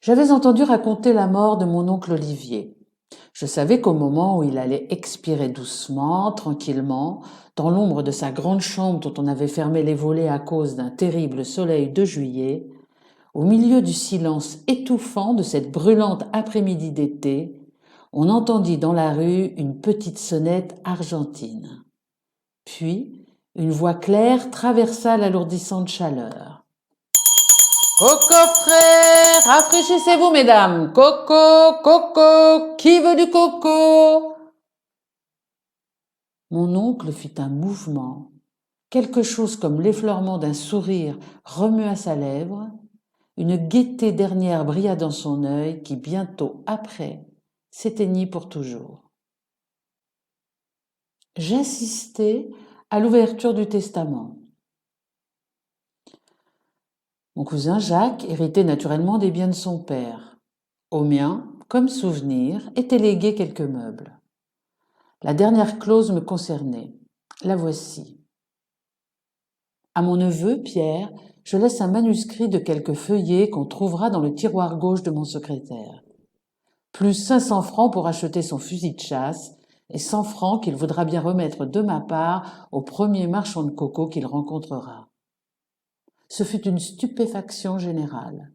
J'avais entendu raconter la mort de mon oncle Olivier. Je savais qu'au moment où il allait expirer doucement, tranquillement, dans l'ombre de sa grande chambre dont on avait fermé les volets à cause d'un terrible soleil de juillet, au milieu du silence étouffant de cette brûlante après-midi d'été, on entendit dans la rue une petite sonnette argentine. Puis, une voix claire traversa l'alourdissante chaleur. « Coco frais, rafraîchissez-vous, mesdames. Coco, coco, qui veut du coco ?» Mon oncle fit un mouvement. Quelque chose comme l'effleurement d'un sourire remua sa lèvre. Une gaieté dernière brilla dans son œil qui, bientôt après, s'éteignit pour toujours. J'assistais à l'ouverture du testament. Mon cousin Jacques héritait naturellement des biens de son père. Au mien, comme souvenir, étaient légués quelques meubles. La dernière clause me concernait. La voici. À mon neveu, Pierre, je laisse un manuscrit de quelques feuillets qu'on trouvera dans le tiroir gauche de mon secrétaire. Plus 500 francs pour acheter son fusil de chasse et 100 francs qu'il voudra bien remettre de ma part au premier marchand de coco qu'il rencontrera. Ce fut une stupéfaction générale.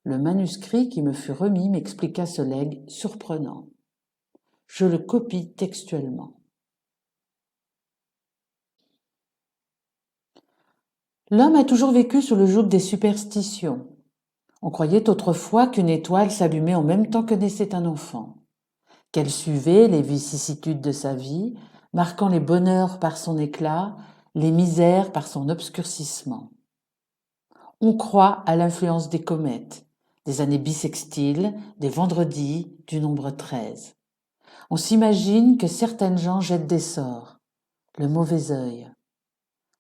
Le manuscrit qui me fut remis m'expliqua ce legs surprenant. Je le copie textuellement. L'homme a toujours vécu sous le joug des superstitions. On croyait autrefois qu'une étoile s'allumait en même temps que naissait un enfant, qu'elle suivait les vicissitudes de sa vie, marquant les bonheurs par son éclat, les misères par son obscurcissement. On croit à l'influence des comètes, des années bissextiles, des vendredis, du nombre 13. On s'imagine que certaines gens jettent des sorts, le mauvais œil.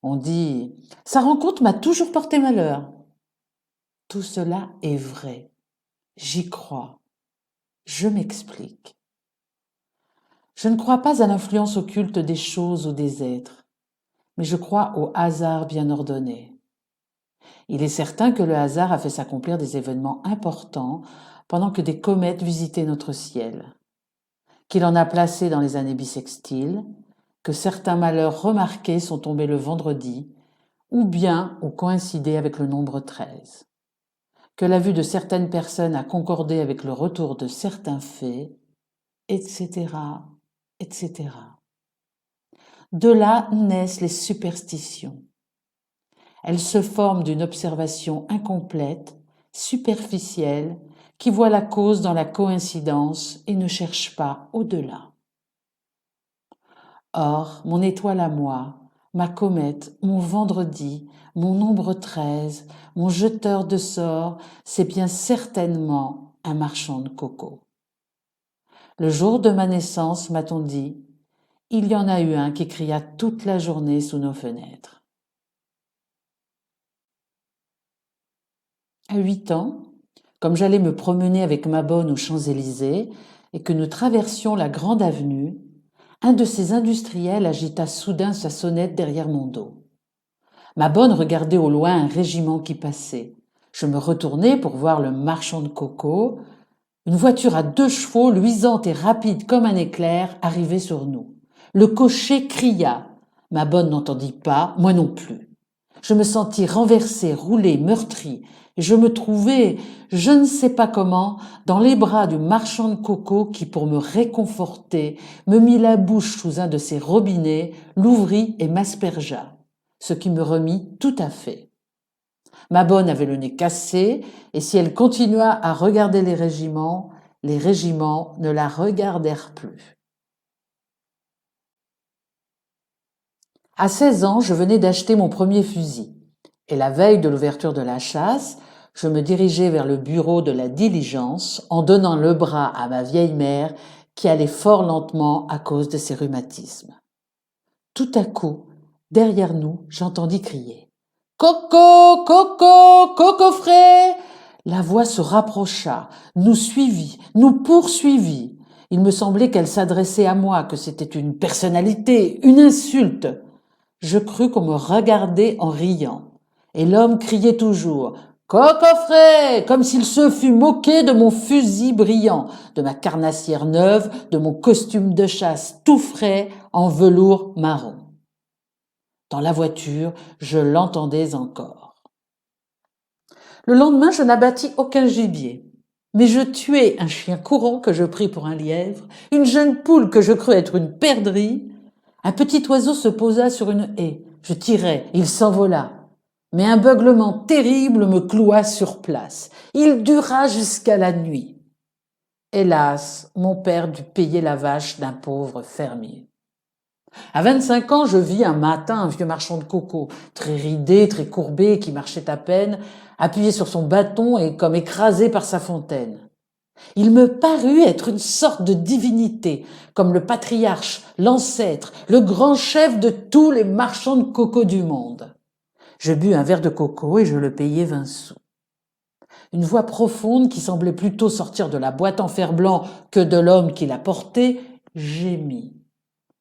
On dit « sa rencontre m'a toujours porté malheur ». Tout cela est vrai. J'y crois. Je m'explique. Je ne crois pas à l'influence occulte des choses ou des êtres, mais je crois au hasard bien ordonné. Il est certain que le hasard a fait s'accomplir des événements importants pendant que des comètes visitaient notre ciel, qu'il en a placé dans les années bissextiles, que certains malheurs remarqués sont tombés le vendredi, ou bien ont coïncidé avec le nombre 13, que la vue de certaines personnes a concordé avec le retour de certains faits, etc., etc. De là naissent les superstitions. Elles se forment d'une observation incomplète, superficielle, qui voit la cause dans la coïncidence et ne cherche pas au-delà. Or, mon étoile à moi, ma comète, mon vendredi, mon nombre 13, mon jeteur de sorts, c'est bien certainement un marchand de coco. Le jour de ma naissance, m'a-t-on dit, il y en a eu un qui cria toute la journée sous nos fenêtres. À 8 ans, comme j'allais me promener avec ma bonne aux Champs-Élysées et que nous traversions la grande avenue, un de ces industriels agita soudain sa sonnette derrière mon dos. Ma bonne regardait au loin un régiment qui passait. Je me retournai pour voir le marchand de coco. Une voiture à 2 chevaux, luisante et rapide comme un éclair, arrivait sur nous. Le cocher cria. Ma bonne n'entendit pas, moi non plus. Je me sentis renversée, roulée, meurtrie. Et je me trouvai, je ne sais pas comment, dans les bras du marchand de coco qui, pour me réconforter, me mit la bouche sous un de ses robinets, l'ouvrit et m'aspergea, ce qui me remit tout à fait. Ma bonne avait le nez cassé, et si elle continua à regarder les régiments ne la regardèrent plus. À 16 ans, je venais d'acheter mon premier fusil, et la veille de l'ouverture de la chasse, je me dirigeai vers le bureau de la diligence en donnant le bras à ma vieille mère qui allait fort lentement à cause de ses rhumatismes. Tout à coup, derrière nous, j'entendis crier « Coco, coco, coco frais !» La voix se rapprocha, nous suivit, nous poursuivit. Il me semblait qu'elle s'adressait à moi, que c'était une personnalité, une insulte. Je crus qu'on me regardait en riant. Et l'homme criait toujours Coffret, comme s'il se fût moqué de mon fusil brillant, de ma carnassière neuve, de mon costume de chasse tout frais en velours marron. Dans la voiture, je l'entendais encore. Le lendemain, je n'abattis aucun gibier, mais je tuai un chien courant que je pris pour un lièvre, une jeune poule que je crus être une perdrix. Un petit oiseau se posa sur une haie. Je tirai, il s'envola. Mais un beuglement terrible me cloua sur place. Il dura jusqu'à la nuit. Hélas, mon père dut payer la vache d'un pauvre fermier. À 25 ans, je vis un matin un vieux marchand de coco, très ridé, très courbé, qui marchait à peine, appuyé sur son bâton et comme écrasé par sa fontaine. Il me parut être une sorte de divinité, comme le patriarche, l'ancêtre, le grand chef de tous les marchands de coco du monde. Je bus un verre de coco et je le payai 20 sous. Une voix profonde qui semblait plutôt sortir de la boîte en fer-blanc que de l'homme qui la portait, gémit.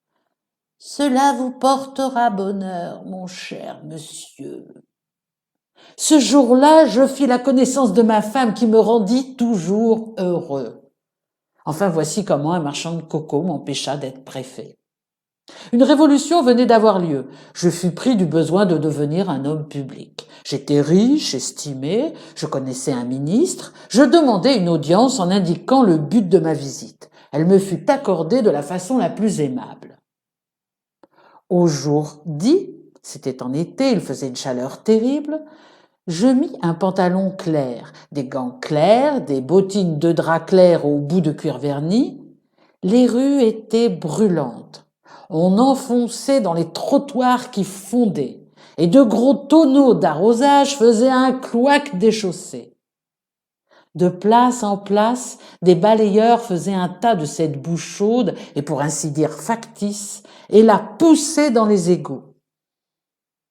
« Cela vous portera bonheur, mon cher monsieur. » Ce jour-là, je fis la connaissance de ma femme qui me rendit toujours heureux. Enfin, voici comment un marchand de coco m'empêcha d'être préfet. Une révolution venait d'avoir lieu. Je fus pris du besoin de devenir un homme public. J'étais riche, estimé, je connaissais un ministre. Je demandai une audience en indiquant le but de ma visite. Elle me fut accordée de la façon la plus aimable. Au jour dit, c'était en été, il faisait une chaleur terrible, je mis un pantalon clair, des gants clairs, des bottines de drap clair au bout de cuir verni. Les rues étaient brûlantes. On enfonçait dans les trottoirs qui fondaient, et de gros tonneaux d'arrosage faisaient un cloaque des chaussées. De place en place, des balayeurs faisaient un tas de cette boue chaude, et pour ainsi dire factice, et la poussaient dans les égouts.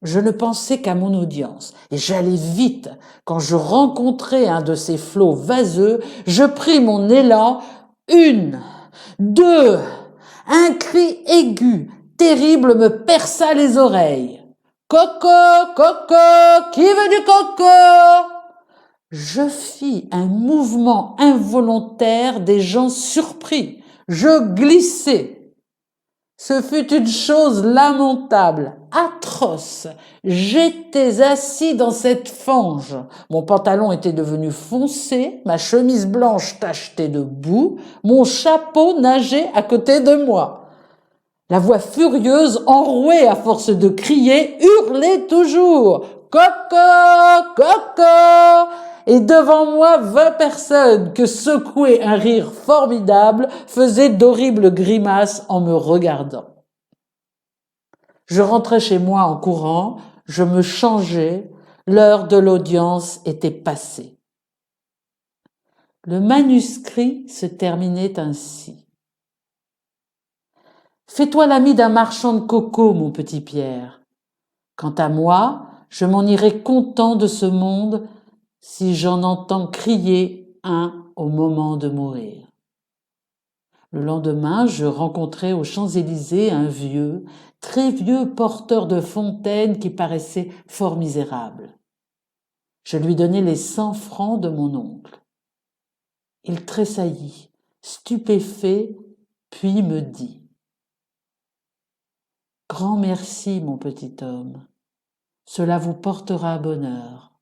Je ne pensais qu'à mon audience, et j'allais vite. Quand je rencontrai un de ces flots vaseux, je pris mon élan, 1, 2, un cri aigu, terrible me perça les oreilles. « Coco, coco, qui veut du coco ?» Je fis un mouvement involontaire des gens surpris. Je glissai. Ce fut une chose lamentable, atroce. J'étais assis dans cette fange. Mon pantalon était devenu foncé, ma chemise blanche tachetée de boue, mon chapeau nageait à côté de moi. La voix furieuse, enrouée à force de crier, hurlait toujours « Coco, coco !» Et devant moi, 20 personnes que secouait un rire formidable faisaient d'horribles grimaces en me regardant. Je rentrais chez moi en courant, je me changeais, l'heure de l'audience était passée. Le manuscrit se terminait ainsi. Fais-toi l'ami d'un marchand de coco, mon petit Pierre. Quant à moi, je m'en irai content de ce monde si j'en entends crier un au moment de mourir. Le lendemain, je rencontrai aux Champs-Élysées un vieux, très vieux porteur de fontaine qui paraissait fort misérable. Je lui donnai les 100 francs de mon oncle. Il tressaillit, stupéfait, puis me dit « Grand merci, mon petit homme, cela vous portera bonheur.